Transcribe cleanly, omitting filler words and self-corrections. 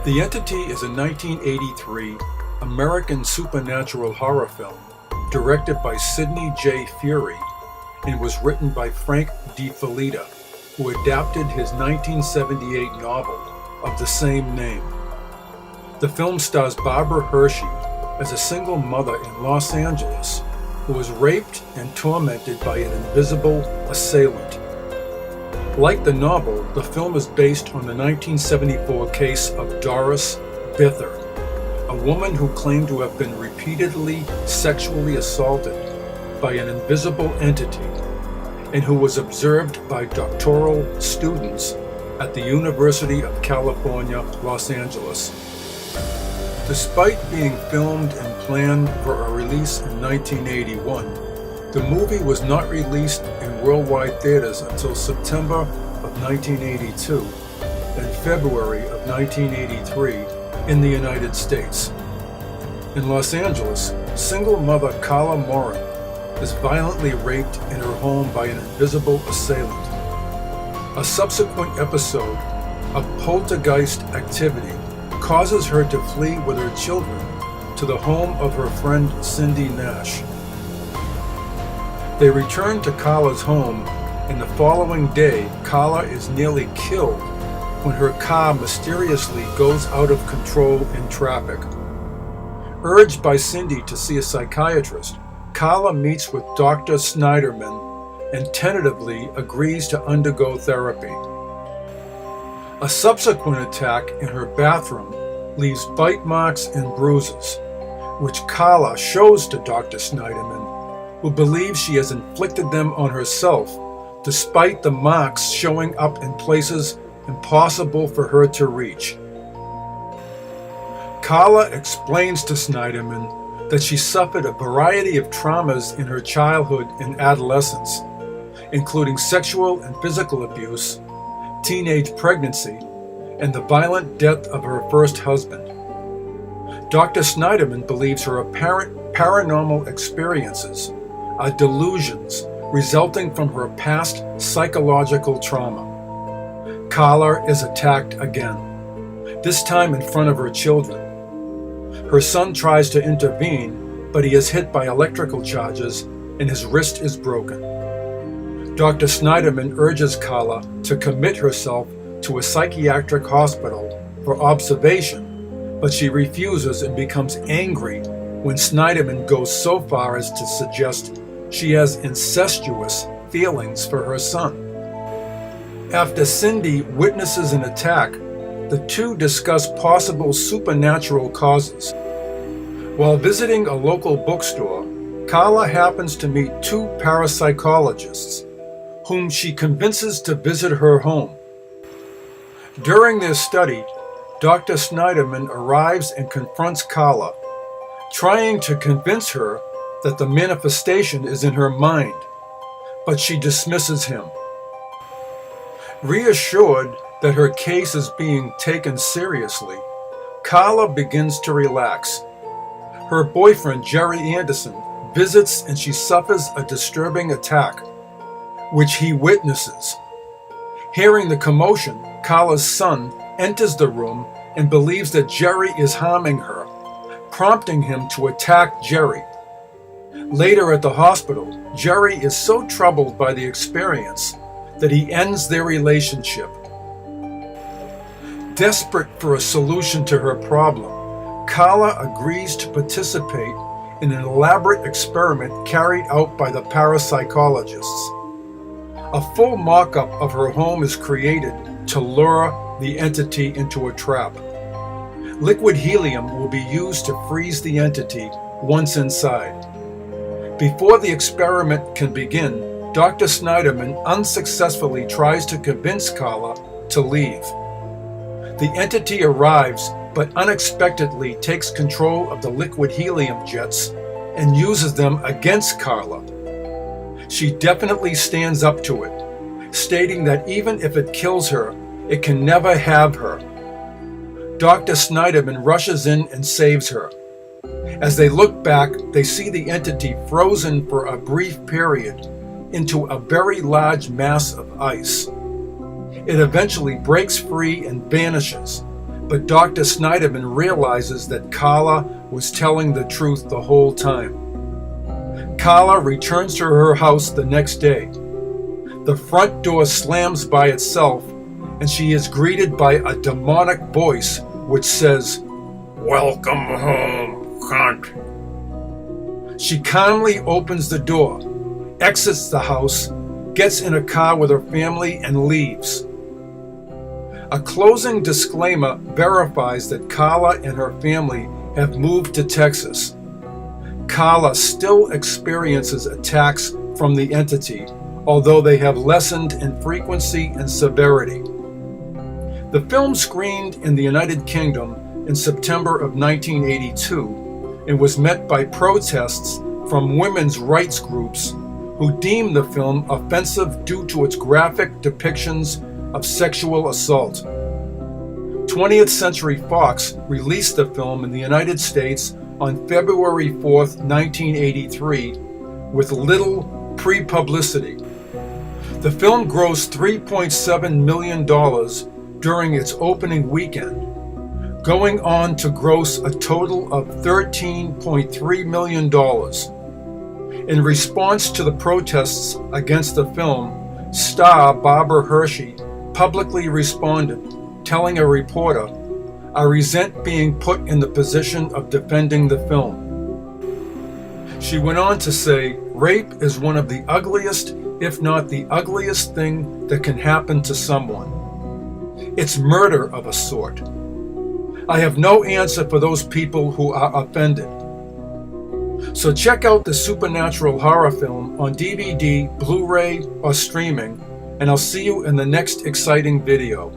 The Entity is a 1983 American supernatural horror film directed by Sidney J. Furie and was written by Frank De Felitta, who adapted his 1978 novel of the same name. The film stars Barbara Hershey as a single mother in Los Angeles who was raped and tormented by an invisible assailant. Like the novel, the film is based on the 1974 case of Doris Bither, a woman who claimed to have been repeatedly sexually assaulted by an invisible entity and who was observed by doctoral students at the University of California, Los Angeles. Despite being filmed and planned for a release in 1981, the movie was not released in worldwide theaters until September of 1982 and February of 1983 in the United States. In Los Angeles, single mother Carla Morin is violently raped in her home by an invisible assailant. A subsequent episode of poltergeist activity causes her to flee with her children to the home of her friend Cindy Nash. They return to Carla's home, and the following day, Carla is nearly killed when her car mysteriously goes out of control in traffic. Urged by Cindy to see a psychiatrist, Carla meets with Dr. Snyderman and tentatively agrees to undergo therapy. A subsequent attack in her bathroom leaves bite marks and bruises, which Carla shows to Dr. Snyderman, who believes she has inflicted them on herself, despite the marks showing up in places impossible for her to reach. Carla explains to Snyderman that she suffered a variety of traumas in her childhood and adolescence, including sexual and physical abuse, teenage pregnancy, and the violent death of her first husband. Dr. Snyderman believes her apparent paranormal experiences are delusions resulting from her past psychological trauma. Carla is attacked again, this time in front of her children. Her son tries to intervene, but he is hit by electrical charges and his wrist is broken. Dr. Snyderman urges Carla to commit herself to a psychiatric hospital for observation, but she refuses and becomes angry when Snyderman goes so far as to suggest she has incestuous feelings for her son. After Cindy witnesses an attack, the two discuss possible supernatural causes. While visiting a local bookstore, Carla happens to meet two parapsychologists, whom she convinces to visit her home. During their study, Dr. Snyderman arrives and confronts Carla, trying to convince her that the manifestation is in her mind, but she dismisses him. Reassured that her case is being taken seriously, Carla begins to relax. Her boyfriend, Jerry Anderson, visits and she suffers a disturbing attack, which he witnesses. Hearing the commotion, Carla's son enters the room and believes that Jerry is harming her, prompting him to attack Jerry. Later at the hospital, Jerry is so troubled by the experience that he ends their relationship. Desperate for a solution to her problem, Carla agrees to participate in an elaborate experiment carried out by the parapsychologists. A full mock-up of her home is created to lure the entity into a trap. Liquid helium will be used to freeze the entity once inside. Before the experiment can begin, Dr. Snyderman unsuccessfully tries to convince Carla to leave. The entity arrives, but unexpectedly takes control of the liquid helium jets and uses them against Carla. She definitely stands up to it, stating that even if it kills her, it can never have her. Dr. Snyderman rushes in and saves her. As they look back, they see the entity frozen for a brief period into a very large mass of ice. It eventually breaks free and vanishes, but Dr. Snyderman realizes that Carla was telling the truth the whole time. Carla returns to her house the next day. The front door slams by itself, and she is greeted by a demonic voice which says, "Welcome home, cunt." She calmly opens the door, exits the house, gets in a car with her family, and leaves. A closing disclaimer verifies that Carla and her family have moved to Texas. Carla still experiences attacks from the entity, although they have lessened in frequency and severity. The film screened in the United Kingdom in September of 1982 and was met by protests from women's rights groups who deemed the film offensive due to its graphic depictions of sexual assault. 20th Century Fox released the film in the United States on February 4, 1983, with little pre-publicity. The film grossed $3.7 million during its opening weekend, going on to gross a total of $13.3 million. In response to the protests against the film, star Barbara Hershey publicly responded, telling a reporter, "I resent being put in the position of defending the film." She went on to say, "Rape is one of the ugliest, if not the ugliest thing that can happen to someone. It's murder of a sort. I have no answer for those people who are offended." So check out the supernatural horror film on DVD, Blu-ray, or streaming, and I'll see you in the next exciting video.